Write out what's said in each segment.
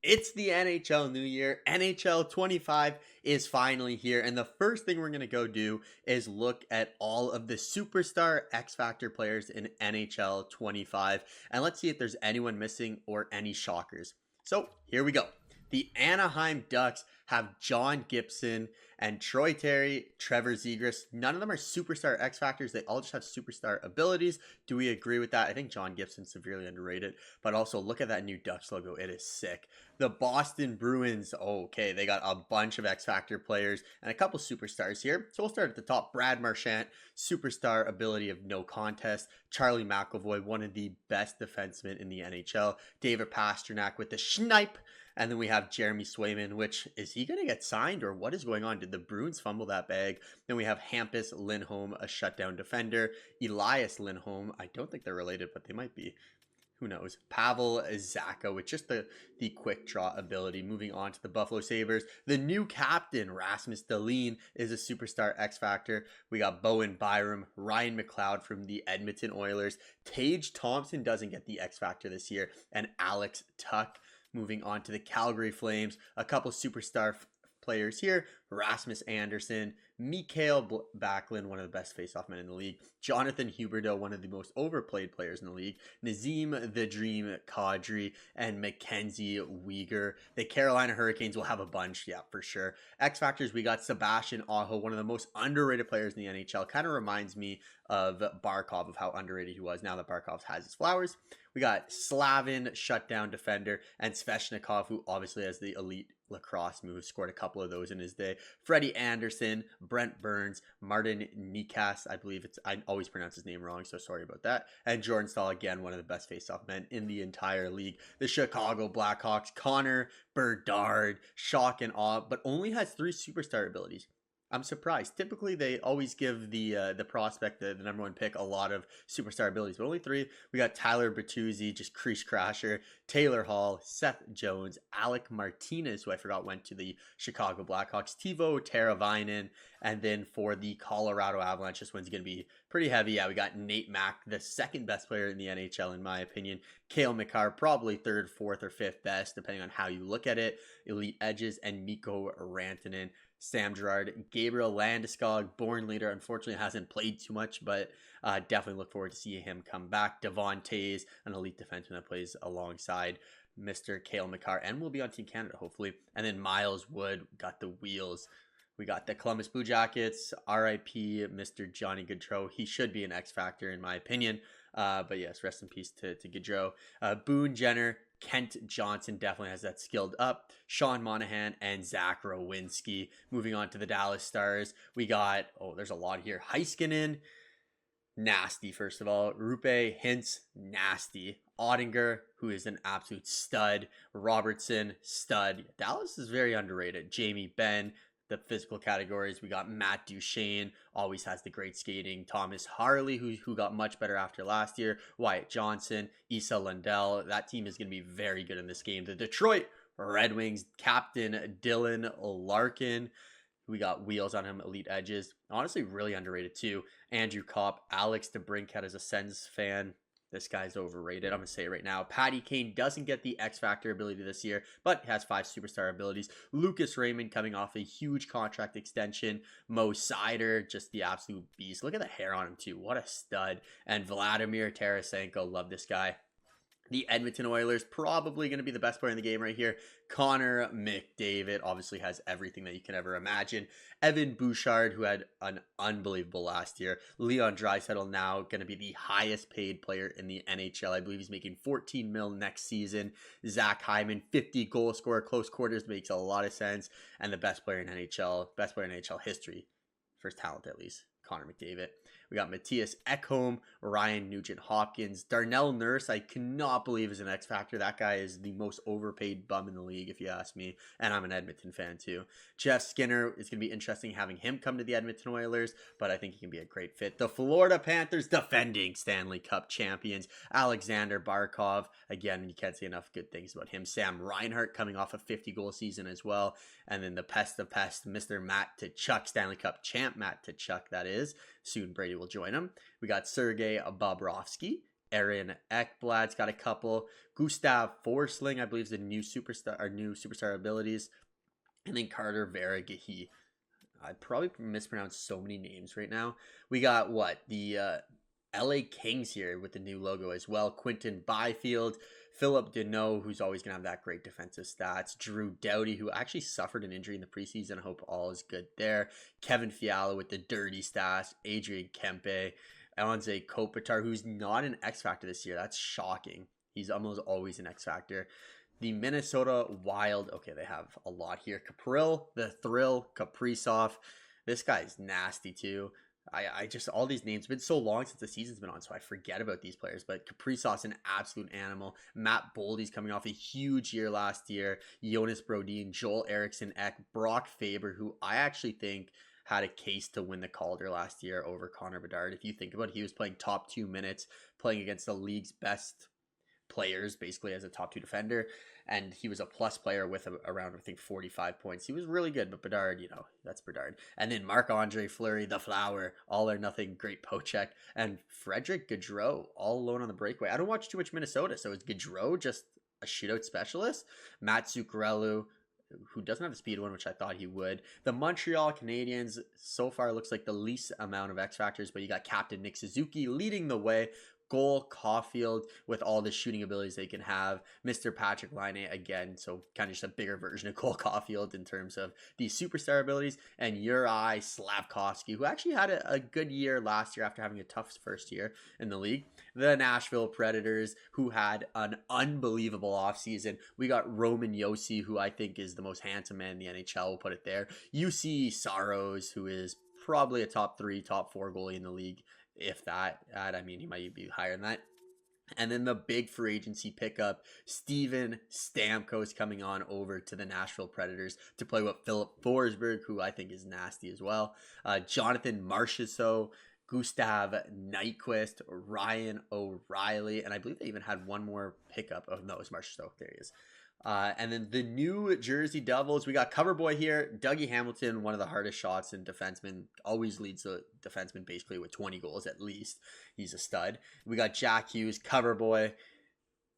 It's the NHL New Year. NHL 25 is finally here. And the first thing we're going to go do is look at all of the superstar X Factor players in NHL 25. And let's see if there's anyone missing or any shockers. So here we go. The Anaheim Ducks have John Gibson and Troy Terry, Trevor Zegras. None of them are superstar X Factors. They all just have superstar abilities. Do we agree with that? I think John Gibson's severely underrated. But also, look at that new Ducks logo. It is sick. The Boston Bruins, okay, they got a bunch of X Factor players and a couple superstars here. So we'll start at the top. Brad Marchand, superstar ability of no contest. Charlie McAvoy, one of the best defensemen in the NHL. David Pastrnak with the schnipe. And then we have Jeremy Swayman, which, is he going to get signed or what is going on? Did the Bruins fumble that bag? Then we have Hampus Lindholm, a shutdown defender. Elias Lindholm, I don't think they're related, but they might be. Who knows? Pavel Zacha with just the quick draw ability. Moving on to the Buffalo Sabres. The new captain, Rasmus Dahlin, is a superstar X Factor. We got Bowen Byram, Ryan McLeod from the Edmonton Oilers. Tage Thompson doesn't get the X Factor this year. And Alex Tuck. Moving on to the Calgary Flames, a couple superstar players here. Rasmus Anderson, Mikael Backlund, one of the best faceoff men in the league. Jonathan Huberdeau, one of the most overplayed players in the league. Nazim the Dream Kadri, and Mackenzie Weegar. The Carolina Hurricanes will have a bunch, yeah, for sure. X Factors, we got Sebastian Aho, one of the most underrated players in the NHL. Kind of reminds me of Barkov, of how underrated he was now that Barkov has his flowers. We got Slavin, shutdown defender, and Sveshnikov, who obviously has the elite lacrosse move, scored a couple of those in his day. Freddie Anderson, Brent Burns, Martin Nikas, I always pronounce his name wrong, so sorry about that. And Jordan Stahl, again, one of the best faceoff men in the entire league. The Chicago Blackhawks, Connor Bedard, shock and awe, but only has 3 superstar abilities. I'm surprised. Typically, they always give the prospect, the number one pick, a lot of superstar abilities, but only 3. We got Tyler Bertuzzi, just crease crasher, Taylor Hall, Seth Jones, Alec Martinez, who I forgot went to the Chicago Blackhawks, Teuvo Teravainen, and then for the Colorado Avalanche, this one's going to be pretty heavy. Yeah, we got Nate Mack, the second best player in the NHL, in my opinion. Cale Makar, probably 3rd, 4th, or 5th best, depending on how you look at it. Elite Edges, and Mikko Rantanen. Sam Girard, Gabriel Landeskog, born leader, unfortunately hasn't played too much, but definitely look forward to seeing him come back. Devon Tays, an elite defenseman that plays alongside Mr. Cale Makar, and will be on Team Canada, hopefully. And then Miles Wood, got the wheels. We got the Columbus Blue Jackets, RIP, Mr. Johnny Gaudreau. He should be an X Factor, in my opinion. But yes, rest in peace to Gaudreau. Boone Jenner, Kent Johnson definitely has that skilled up. Sean Monahan and Zach Rowinski. Moving on to the Dallas Stars. We got, there's a lot here. Heiskanen, nasty, first of all. Rupe Hintz, nasty. Ottinger, who is an absolute stud. Robertson, stud. Dallas is very underrated. Jamie Benn. The physical categories, we got Matt Duchene, always has the great skating. Thomas Harley, who got much better after last year. Wyatt Johnson, Issa Lundell. That team is going to be very good in this game. The Detroit Red Wings, Captain Dylan Larkin. We got wheels on him, elite edges. Honestly, really underrated too. Andrew Kopp, Alex DeBrincat as a Sens fan. This guy's overrated. I'm going to say it right now. Patty Kane doesn't get the X Factor ability this year, but has 5 superstar abilities. Lucas Raymond coming off a huge contract extension. Mo Sider, just the absolute beast. Look at the hair on him too. What a stud. And Vladimir Tarasenko, love this guy. The Edmonton Oilers, probably going to be the best player in the game right here. Connor McDavid obviously has everything that you can ever imagine. Evan Bouchard, who had an unbelievable last year. Leon Draisaitl, now going to be the highest paid player in the NHL. I believe he's making $14 million next season. Zach Hyman, 50 goal scorer, close quarters, makes a lot of sense. And the best player in NHL, best player in NHL history, first talent at least, Connor McDavid. We got Matthias Ekholm, Ryan Nugent-Hopkins, Darnell Nurse. I cannot believe is an X Factor. That guy is the most overpaid bum in the league, if you ask me. And I'm an Edmonton fan too. Jeff Skinner, it's going to be interesting having him come to the Edmonton Oilers, but I think he can be a great fit. The Florida Panthers, defending Stanley Cup champions, Alexander Barkov. Again, you can't say enough good things about him. Sam Reinhart coming off a 50-goal season as well. And then the pest of pests, Mr. Matt Tkachuk, Stanley Cup champ Matt Tkachuk, that is. Soon Brady will join him. We got Sergei Bobrovsky, Aaron Ekblad's got a couple. Gustav Forsling, I believe, is the new superstar abilities. And then Carter Veragahi. I probably mispronounced so many names right now. We got what? The LA Kings here with the new logo as well. Quinton Byfield, Philip Deneau, who's always going to have that great defensive stats. Drew Doughty, who actually suffered an injury in the preseason. I hope all is good there. Kevin Fiala with the dirty stats. Adrian Kempe. Alonze Kopitar, who's not an X Factor this year. That's shocking. He's almost always an X Factor. The Minnesota Wild. Okay, they have a lot here. Caprill, the Thrill, Kaprizov. This guy's nasty too. I just, all these names, it's been so long since the season's been on, so I forget about these players. But Kaprizov's an absolute animal. Matt Boldy's coming off a huge year last year. Jonas Brodin, Joel Eriksson Ek, Brock Faber, who I actually think had a case to win the Calder last year over Connor Bedard. If you think about it, he was playing top 2 minutes, playing against the league's best players basically as a top 2 defender, and he was a plus player with around I think 45 points. He was really good, but Bedard, that's Bedard. And then Marc-Andre Fleury, the Flower, all or nothing, great Pochek, and Frederick Gaudreau all alone on the breakaway. I don't watch too much Minnesota, so is Gaudreau just a shootout specialist? Matt Zuccarello, who doesn't have the speed one, which I thought he would. The Montreal Canadiens so far looks like the least amount of X factors, but you got Captain Nick Suzuki leading the way. Goal Caulfield with all the shooting abilities they can have. Mr. Patrick Laine again, so kind of just a bigger version of Cole Caulfield in terms of these superstar abilities. And Uri Slavkovsky, who actually had a good year last year after having a tough first year in the league. The Nashville Predators, who had an unbelievable offseason. We got Roman Josi, who I think is the most handsome man in the NHL. We'll put it there. UC Saros, who is probably a top 3, top 4 goalie in the league. If that, I mean, he might be higher than that. And then the big free agency pickup, Steven Stamkos coming on over to the Nashville Predators to play with Philip Forsberg, who I think is nasty as well. Jonathan Marchessault, Gustav Nyquist, Ryan O'Reilly, and I believe they even had one more pickup. Oh, no, it's Marchessault. There he is. And then the New Jersey Devils, we got cover boy here, Dougie Hamilton, one of the hardest shots in defenseman, always leads the defenseman basically with 20 goals at least. He's a stud. We got Jack Hughes, cover boy.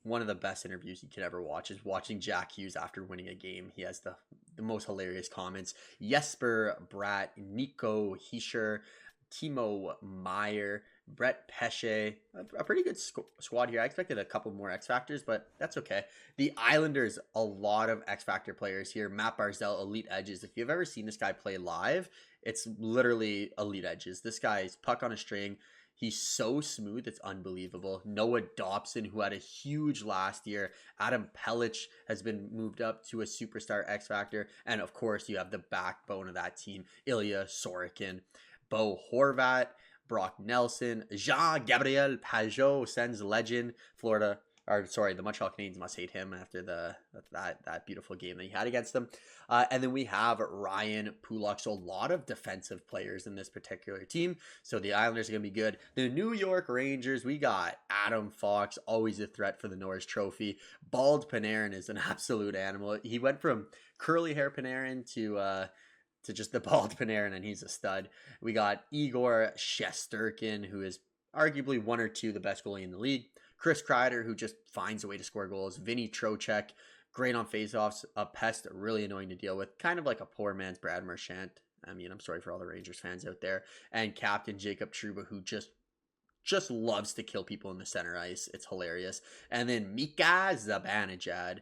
One of the best interviews you could ever watch is watching Jack Hughes after winning a game. He has the most hilarious comments. Jesper Bratt, Nico Hischier, Timo Meyer, Brett Pesce, a pretty good squad here. I expected a couple more X Factors, but that's okay. The Islanders, a lot of X Factor players here. Matt Barzal, elite edges. If you've ever seen this guy play live, it's literally elite edges. This guy's puck on a string. He's so smooth, it's unbelievable. Noah Dobson, who had a huge last year. Adam Pellich has been moved up to a superstar X Factor. And of course, you have the backbone of that team, Ilya Sorokin, Bo Horvat, Brock Nelson, Jean-Gabriel Pajot, Sens legend, the Montreal Canadiens must hate him after that beautiful game that he had against them. And then we have Ryan Pulock. So a lot of defensive players in this particular team. So the Islanders are going to be good. The New York Rangers, we got Adam Fox, always a threat for the Norris Trophy. Bald Panarin is an absolute animal. He went from curly hair Panarin to just the bald Panarin, and he's a stud. We got Igor Shesterkin, who is arguably one or two the best goalie in the league. Chris Kreider, who just finds a way to score goals. Vinny Trocheck, great on faceoffs. A pest, really annoying to deal with. Kind of like a poor man's Brad Marchand. I mean, I'm sorry for all the Rangers fans out there. And Captain Jacob Trouba, who just loves to kill people in the center ice. It's hilarious. And then Mika Zibanejad,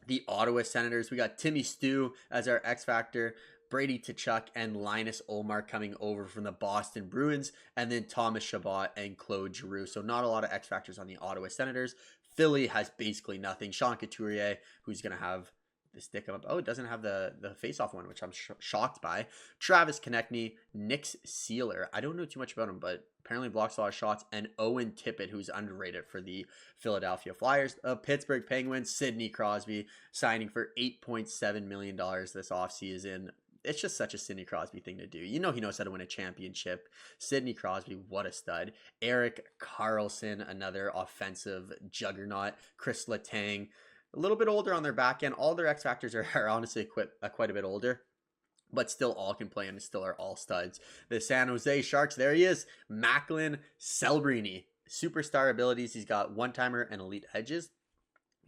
the Ottawa Senators. We got Timmy Stu as our X Factor. Brady Tkachuk and Linus Olmark coming over from the Boston Bruins, and then Thomas Chabot and Claude Giroux. So not a lot of X Factors on the Ottawa Senators. Philly has basically nothing. Sean Couturier, who's going to have the stick up. Oh, it doesn't have the face-off one, which I'm shocked by. Travis Konechny, Nick Sealer. I don't know too much about him, but apparently blocks a lot of shots. And Owen Tippett, who's underrated for the Philadelphia Flyers. Pittsburgh Penguins, Sidney Crosby, signing for $8.7 million this offseason. It's just such a Sidney Crosby thing to do. You know he knows how to win a championship. Sidney Crosby, what a stud. Erik Karlsson, another offensive juggernaut. Chris Letang, a little bit older on their back end. All their X Factors are honestly quite a bit older, but still all can play and still are all studs. The San Jose Sharks, there he is. Macklin Celebrini. superstar abilities, he's got one-timer and elite edges,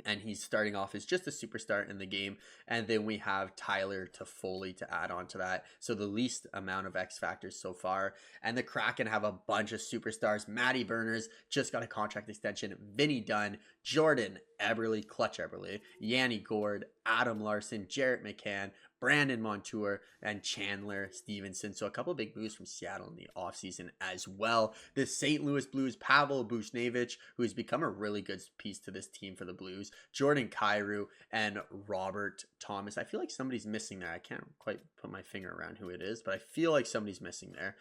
and he's starting off as just a superstar in the game. And then we have Tyler Toffoli to add on to that, so the least amount of X factors so far. And the Kraken have a bunch of superstars. Matty Berners just got a contract extension, Vinny Dunn, Jordan Eberle, Clutch Eberle, Yanni Gord, Adam Larson, Jarrett McCann, Brandon Montour, and Chandler Stevenson. So a couple of big moves from Seattle in the offseason as well. The St. Louis Blues, Pavel Buchnevich, who's become a really good piece to this team for the Blues, Jordan Kyrou, and Robert Thomas. I feel like somebody's missing there. I can't quite put my finger around who it is, but I feel like somebody's missing there.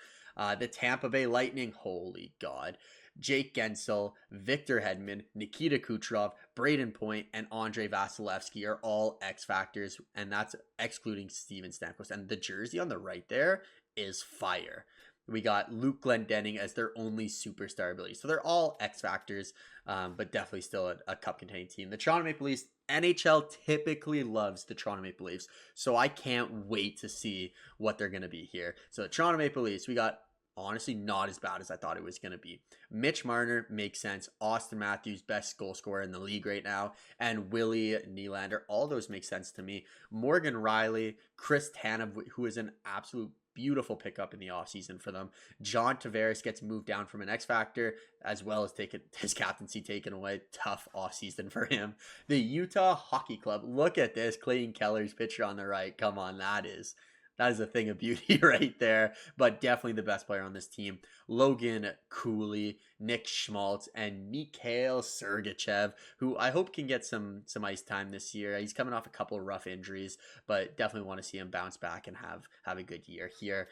The Tampa Bay Lightning, holy God. Jake Gensel, Victor Hedman, Nikita Kucherov, Braden Point, and Andrei Vasilevsky are all X factors, and that's excluding Steven Stamkos. And the jersey on the right there is fire. We got Luke Glendening as their only superstar ability. So they're all X factors, but definitely still a cup contending team. The Toronto Maple Leafs, NHL typically loves the Toronto Maple Leafs, so I can't wait to see what they're going to be here. So the Toronto Maple Leafs, we got honestly not as bad as I thought it was going to be. Mitch Marner makes sense. Austin Matthews, best goal scorer in the league right now. And Willie Nylander, all those make sense to me. Morgan Rielly, Chris Tanev, who is an absolute beautiful pickup in the offseason for them. John Tavares gets moved down from an X Factor, as well as taken his captaincy taken away. Tough offseason for him. The Utah Hockey Club, look at this. Clayton Keller's picture on the right. Come on, that is a thing of beauty right there, but definitely the best player on this team. Logan Cooley, Nick Schmaltz, and Mikhail Sergachev, who I hope can get some ice time this year. He's coming off a couple of rough injuries, but definitely want to see him bounce back and have a good year here.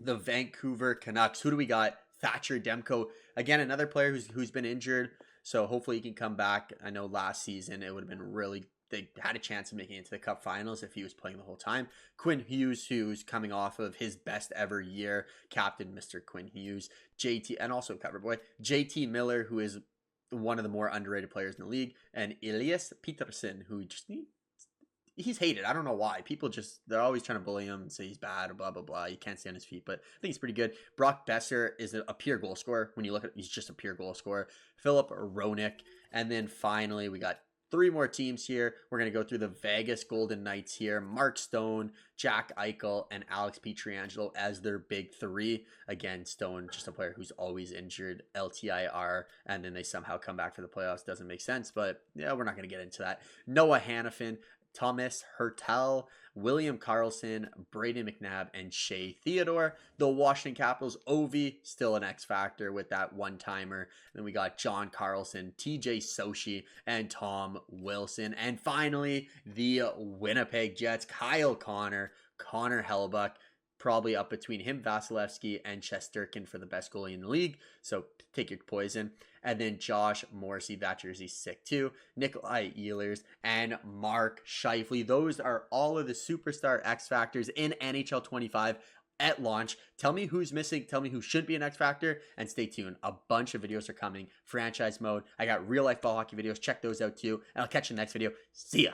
The Vancouver Canucks, who do we got? Thatcher Demko, again, another player who's been injured, so hopefully he can come back. I know last season it would have been really, they had a chance of making it to the Cup Finals if he was playing the whole time. Quinn Hughes, who's coming off of his best ever year, captain Mr. Quinn Hughes, JT, and also cover boy, JT Miller, who is one of the more underrated players in the league, and Elias Peterson, who just he's hated. I don't know why. People they're always trying to bully him and say he's bad, blah, blah, blah. He can't stay on his feet, but I think he's pretty good. Brock Besser is a pure goal scorer. When you look at he's just a pure goal scorer. Philip Roenick. And then finally, we got 3 more teams here. We're going to go through the Vegas Golden Knights here. Mark Stone, Jack Eichel, and Alex Pietrangelo as their big 3. Again, Stone, just a player who's always injured, LTIR, and then they somehow come back for the playoffs. Doesn't make sense, but yeah, we're not going to get into that. Noah Hannafin, Thomas Hertel, William Karlsson, Braden McNabb, and Shea Theodore. The Washington Capitals, Ovi, still an X factor with that one-timer. Then we got John Carlson, TJ Sochi, and Tom Wilson. And finally, the Winnipeg Jets, Kyle Connor, Connor Hellebuyck, probably up between him, Vasilevsky, and Shesterkin for the best goalie in the league. So take your poison. And then Josh Morrissey, that jersey's sick too. Nikolai Ehlers and Mark Scheifele. Those are all of the superstar X Factors in NHL 25 at launch. Tell me who's missing. Tell me who should be an X Factor. And stay tuned. A bunch of videos are coming. Franchise mode. I got real life ball hockey videos. Check those out too. And I'll catch you in the next video. See ya.